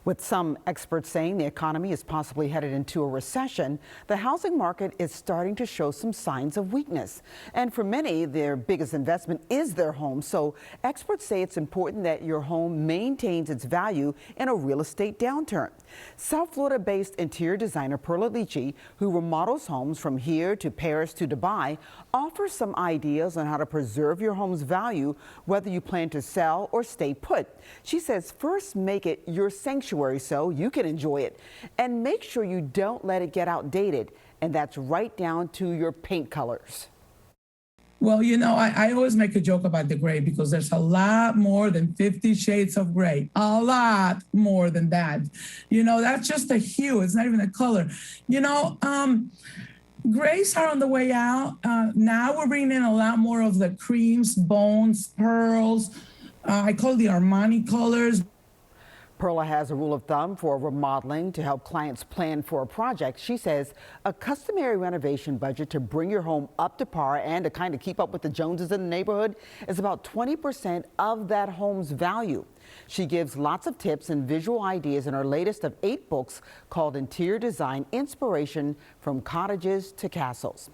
With some experts saying the economy is possibly headed into a recession, the housing market is starting to show some signs of weakness. And for many, their biggest investment is their home. So experts say it's important that your home maintains its value in a real estate downturn. South Florida-based interior designer Perla Lichi, who remodels homes from here to Paris to Dubai, offers some ideas on how to preserve your home's value, whether you plan to sell or stay put. She says first make it your sanctuary so you can enjoy it, and make sure you don't let it get outdated, and that's right down to your paint colors. Well, you know, I always make a joke about the gray because there's a lot more than 50 shades of gray, a lot more than that. You know, that's just a hue. It's not even a color. You know, grays are on the way out. Now we're bringing in a lot more of the creams, bones, pearls. I call the Armani colors. Perla has a rule of thumb for remodeling to help clients plan for a project. She says a customary renovation budget to bring your home up to par and to kind of keep up with the Joneses in the neighborhood is about 20% of that home's value. She gives lots of tips and visual ideas in her latest of 8 books called Interior Design Inspiration from Cottages to Castles.